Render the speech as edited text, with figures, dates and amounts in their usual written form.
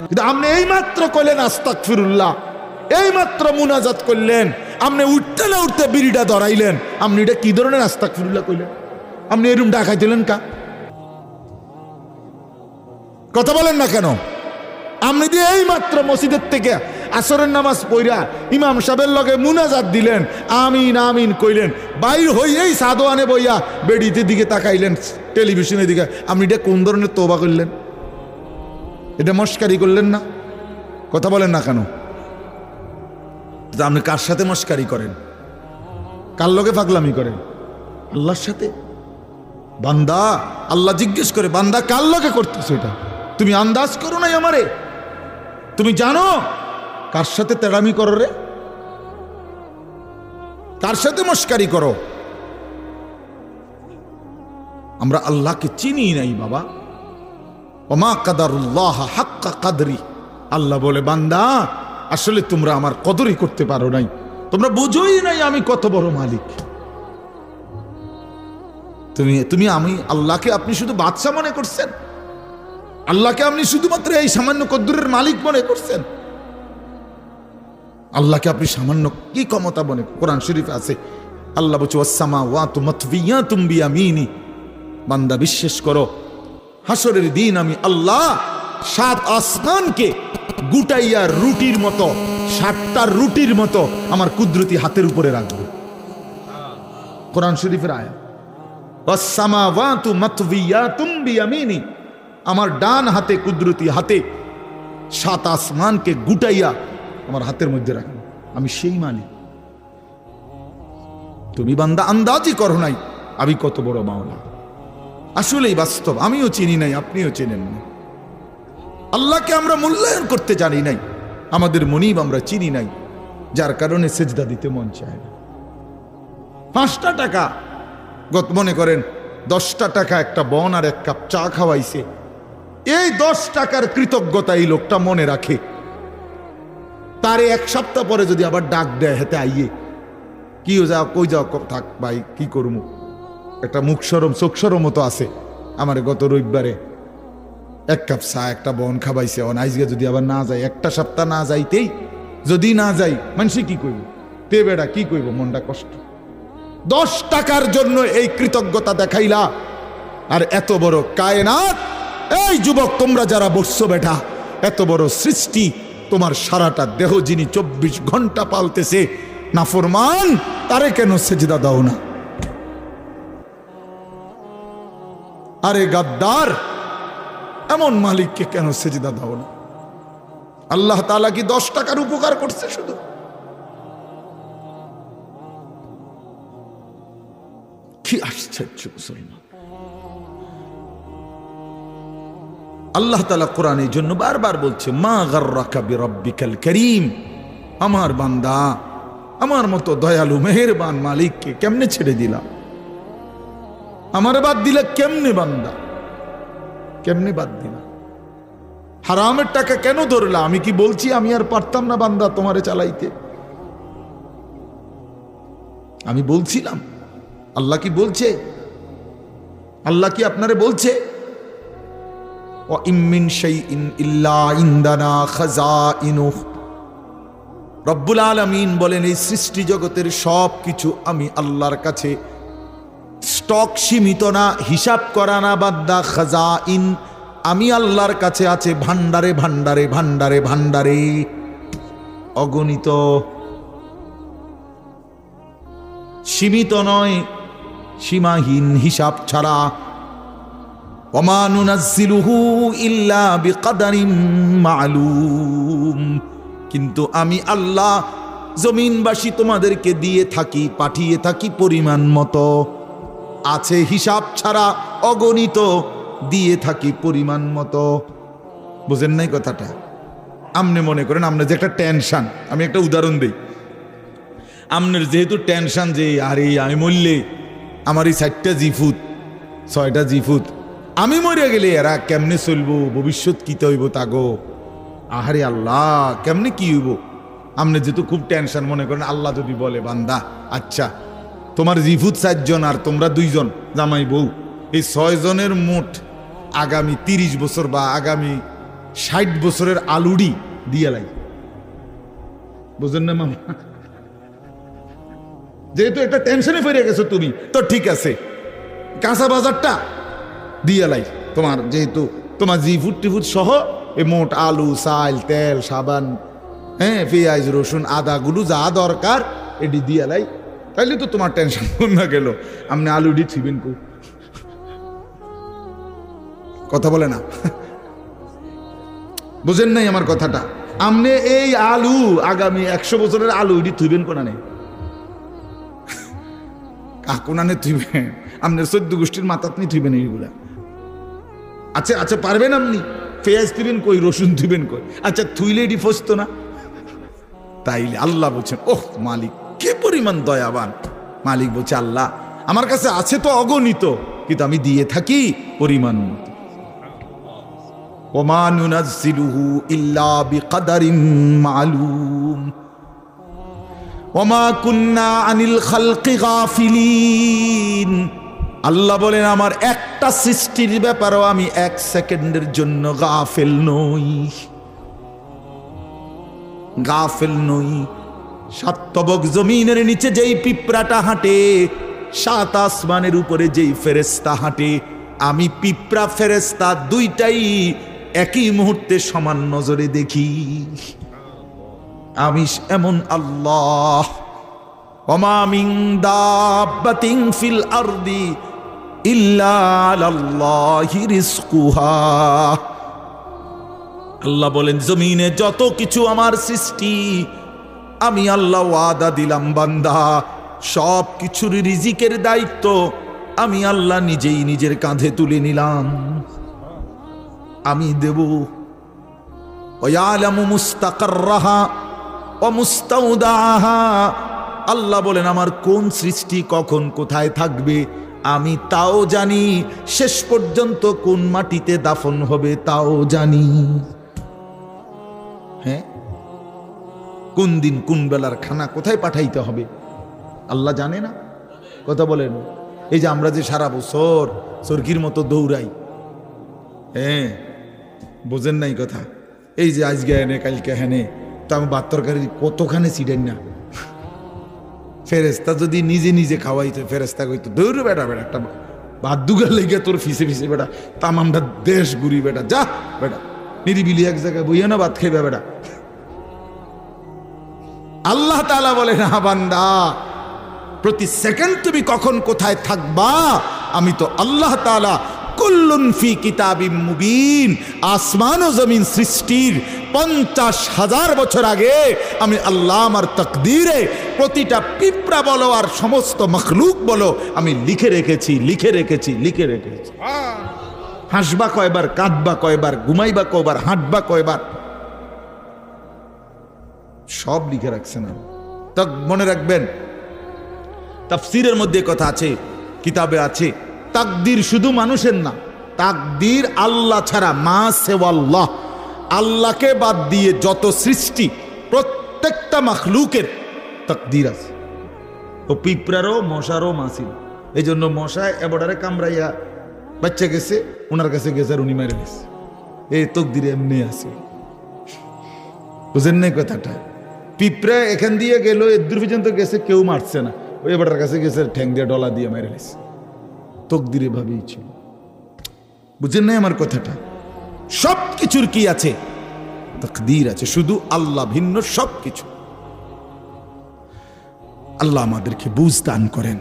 কিন্তু আপনি এই মাত্র কইলেন আস্তাগফিরুল্লাহ, এই মাত্র মুনাজাত করলেন, আপনি উঠতে না উঠতে বিড়িটা ধরাইলেন, আপনি এটা কি ধরনের আস্তাগফিরুল্লাহ কইলেন? আপনি এরকম ডাকাই দিলেন কা? কথা বলেন না কেন? আপনি দিয়ে এই মাত্র মসজিদের থেকে আসরের নামাজ পড়া ইমাম সাহেবের লগে মুনাজাত দিলেন, আমিন আমিন কইলেন, বাইর হইয়েই সাদোয়ানে বইয়া বেডিতে দিকে তাকাইলেন, টেলিভিশনের দিকে, আপনি এটা কোন ধরনের তওবা করলেন? এটা মস্কারি করলেন না? কথা বলেন না কেন? আপনি কার সাথে মস্কারি করেন? কার লগে পাগলামি করেন? আল্লাহর সাথে। বান্দা, আল্লাহ জিজ্ঞেস করে, বান্দা কার লগে করতেছো এটা? তুমি আন্দাজ করো নাই আমারে? তুমি জানো কার সাথে তেড়ামি করো রে? কার সাথে মস্কারি করো? আমরা আল্লাহকে চিনি নাই বাবা। ওমা কাদারুল্লাহ হাক্কা কাদরি। আল্লাহ বলে, বান্দা আসলে তোমরা আমার কদরই করতে পারো নাই, তোমরা বুঝোই নাই আমি কত বড় মালিক। তুমি আমি আল্লাহকে আপনি শুধু বাদশা মনে করছেন, আল্লাহকে আপনি শুধুমাত্র এই সামান্য কদ্দুরের মালিক মনে করছেন। আল্লাহকে আপনি সামান্য কি ক্ষমতা মনে? কোরআন শরীফে আছে, আল্লাহ বলছে ওয়াসসামাওয়াতু মাতবিয়াতুম বিয়ামিনি। বান্দা বিশ্বাস করো, হাসরের দিন আমি আল্লাহ 7 আসমানকে গুটাইয়া রুটির মতো, 7টা রুটির মতো আমার কুদরতি হাতের উপরে রাখবো। কোরআন শরীফের আয়াত, ওয়াসসামাওয়াতু মাতবিয়াতুম বিয়ামিনি। আমার ডান হাতে, কুদরতি হাতে 7 আসমানকে গুটাইয়া আমার হাতের মধ্যে রাখবো। আমি সেই মালিক। তুমি বান্দা আন্দাজই করো নাই আমি কত বড় মাওলা। আসলেই বাস্তব, আমিও চিনি নাই, আপনিও চেনেন না। আল্লাহকে আমরা মূল্যায়ন করতে জানি নাই, আমাদের মনিব আমরা চিনি নাই, যার কারণে সেজদা দিতে মন চায় না। 5টা টাকা, মনে করেন 10টা টাকা একটা বন আর 1 কাপ চা খাওয়াইছে, এই 10 টাকার কৃতজ্ঞতা এই লোকটা মনে রাখে। তারে 1 সপ্তাহ পরে যদি আবার ডাক দেয়, হেতে আইয়ে কি যাও, কই যাও, থাক ভাই কি করবো, একটা মুখ সরম চোখ সরম মতো আছে। আমার গত রবিবারে 1 কাপ চা একটা বন খাবাইছে, আইজকে যদি আবার না যায়, 1টা সপ্তাহ না যাইতেই যদি না যাই, মানুষ কি কইব? তে বেড়া কি কইব? মনটা কষ্ট। 10 টাকার জন্য এই কৃতজ্ঞতা দেখাইলা, আর এত বড় কায়নাত, এই যুবক তোমরা যারা বসছো বেটা, এত বড় সৃষ্টি, তোমার সারাটা দেহ যিনি 24 ঘন্টা পালতেছে, নাফরমান তারে কেন সেজদা দাও না? আরে গাদ্দার, এমন মালিককে কেন সেজদা দাও না? আল্লাহ তাআলা কি 10 টাকার উপকার করছে শুধু? কি আশ্চর্য মুসলমান! আল্লাহ তাআলা কোরআনের জন্য বারবার বলছে, মা গাররাকা বিরাব্বিকাল কারীম। আমার বান্দা, আমার মতো দয়ালু মেহেরবান মালিককে কেমনে ছেড়ে দিলাম? আমার বাদ দিলে কেমনে বান্দা? কেমনে বাদ দিলাম? হারামের টাকা কেন ধরলা? আমি কি বলছি আমি আর পারতাম না বান্দা তোমারে চালাইতে? আমি বলছিলাম? আল্লাহ কি বলছে? আল্লাহ কি আপনারে বলছে ওয়া ইম মিন শাইইন ইল্লা ইনদানা খাযাইনুহু? রব্বুল আলামিন বলেন, এই সৃষ্টি জগতের সব কিছু আমি আল্লাহর কাছে স্টক সীমিত না, হিসাব করা না বান্দা, খাযাইন আমি আল্লাহর কাছে আছে ভান্ডারে ভান্ডারে ভান্ডারে ভান্ডারে, অগণিত, সীমিত নয়, সীমাহীন, হিসাব ছাড়া। ওমা নুনাজ্জিলুহু ইল্লা বিকদারিম মালুম। কিন্তু আমি আল্লাহ জমিনবাসী তোমাদেরকে দিয়ে থাকি, পাঠিয়ে থাকি পরিমাণ মতো, আছে হিসাব ছাড়া, অগণিত, দিয়ে থাকি পরিমাণ মতো। বুঝেন নাই কথাটা? আপনি মনে করেন আপনার যে একটা টেনশন, আমি একটা উদাহরণ দিই, আপনার যেহেতু টেনশন যে আরে আমি মরলে আমার এই 4টা জিফুত 6টা জিফুত, আমি মরে গেলে এরা কেমনে চলবো, ভবিষ্যৎ কি হইব তাগো, আহারে আল্লাহ কেমনে কি হইব। আপনি যেহেতু খুব টেনশন, মনে করেন আল্লাহ যদি বলে, বান্দা আচ্ছা তোমার জিফুত 4 জন আর তোমরা 2 জন জামাই বউ, এই 6 জনের মোট আগামী 30 বছর বা আগামী 60 বছরের আলুডি দিয়ে লাই, বুঝলেন না মামা? যেহেতু একটা টেনশনে পড়ে গেছো তুমি, তো ঠিক আছে, কাঁচা বাজারটা দিয়ে লাই তোমার, যেহেতু তোমার জিফুট টিফুট সহ এই মোট আলু, চাল, তেল, সাবান, হ্যাঁ, পেঁয়াজ, রসুন, আদা গুলো যা দরকার এটি দিয়ে লাই, তাইলে তো তোমার টেনশন না গেল। আপনি আলুডি থিবেন কু, কথা বলে না, বুঝেন নাই আমার কথাটা? আপনি এই আলু আগামী 100 বছরের আলু এটি থুইবেন কোনা নেই, কাকুনানে থুইবেন, আপনার 14 গোষ্ঠীর মাথাত নিয়ে থুইবেন এইগুলা। আচ্ছা আচ্ছা, পারবেন আপনি? পেঁয়াজ থুইবেন কই, রসুন থুইবেন কই? আচ্ছা থুইলে এটি ফসতো না? তাইলে আল্লাহ বলছেন, ওহ মালিক কে পরিমাণ দয়াবান। মালিক বলছে, আল্লাহ আমার কাছে আছে তো অগণিত, কিন্তু আমি দিয়ে থাকি পরিমাণ মতো। ওমা নুনাজ্জিলুহু ইল্লা বিকদারিন মালুম ওমা কুন্না আনিল খালকি গাফিলিন। আল্লাহ বলেন, আমার একটা সৃষ্টির ব্যাপারেও আমি 1 সেকেন্ডের জন্য গাফেল নই, গাফেল নই। 7 তবক জমিনের নিচে যেই পিঁপড়াটা হাঁটে, 7 আসমানের উপরে যেই ফেরেশতা হাঁটে, আমি পিঁপড়া ফেরেশতা দুইটাই একই মুহূর্তে সমান নজরে দেখি। আমি এমন আল্লাহ। ওমা মিন দাব্বাতিন ফিল আরদি ইল্লা আলাল্লাহি রিজকুহা। আল্লাহ বলেন, জমিনে যত কিছু আমার সৃষ্টি, আমি আল্লাহ ওয়াদা দিলাম বান্দা, সব কিছুর রিজিকের দায়িত্ব আমি আল্লাহ নিজেই নিজের কাঁধে তুলে নিলাম, আমি দেব। ওয়ালামু মুস্তাকাররাহা ওয়া মুস্তাউদাহা। আল্লাহ বলেন, আমার কোন সৃষ্টি কখন কোথায় থাকবে আমি তাও জানি, শেষ পর্যন্ত কোন মাটিতে দাফন হবে তাও জানি। হ্যাঁ, কোন দিন কোন বেলার খানা কোথায় পাঠাইতে হবে আল্লাহ জানে না? কথা বলেন। এই যে আমরা যে সারা বছর সরকির মতো দৌড়াই, হ্যাঁ, বোঝেন নাই কথা? এই যে আজকে হেনে কালকে হেনে, তো আমি ভাত তরকারি কতখানে ছিলেন না। ফেরেস্তা যদি নিজে নিজে খাওয়াইতো, ফেরেস্তা কইতো, দৌড় বেটা বেটা, একটা ভাত দুগার লেগে তোর ফিসে ফিসে বেটা, তামামটা দেশ ঘুরি বেটা, যা বেটা নিরিবিলি এক জায়গায় বইয়া না ভাত খাইবে বেটা। আল্লাহ তাআলা বলে, না বান্দা, প্রতি সেকেন্ড তুমি কখন কোথায় থাকবা আমি তো আল্লাহ তাআলা কুল্লুন ফি কিতাবিম মুবিন। আসমান ও জমিন সৃষ্টির 50,000 বছর আগে আমি আল্লাহ আমার তাকদীরে প্রতিটা পিঁপড়া বলো আর সমস্ত মখলুক বলো আমি লিখে রেখেছি, লিখে রেখেছি, লিখে রেখেছি। হাসবা কয়বার, কাঁদবা কয়বার, ঘুমাইবা কয়বার, হাঁটবা কয়বার, সব লিখে রাখছেন। তা মনে রাখবেন, তাফসীরের মধ্যে কথা আছে, কিতাবে আছে, তাকদীর শুধু মানুষের না, তাকদীর আল্লাহ ছাড়া, মা সেওয়াল্লাহ, আল্লাহকে বাদ দিয়ে যত সৃষ্টি প্রত্যেকটা মাখলুকের তাকদীর আছে। ও পিঁপড়ারও মশারও মাসিল। এই জন্য মশায় এবারে কামড়াইয়া বাচ্চা গেছে, ওনার কাছে গেছে আর উনি মেরে গেছে। এই তকদিরে এমনি আছে, বুঝেন নাই কথাটা? পিঁপড়া এখান দিয়ে গেল, এদূর পর্যন্ত গেছে, কেউ মারছে না, ওই এবারের কাছে গেছে, ঠ্যাং দিয়ে ডলা দিয়ে মেরে গেছে। তকদিরে ভাবেই ছিল, বুঝেন নাই আমার কথাটা? সব কিছুর কি আছে? তাকদীর আছে, শুধু আল্লাহ ভিন্ন সব কিছু। আল্লাহ আমাদেরকে বুঝ দান করেন।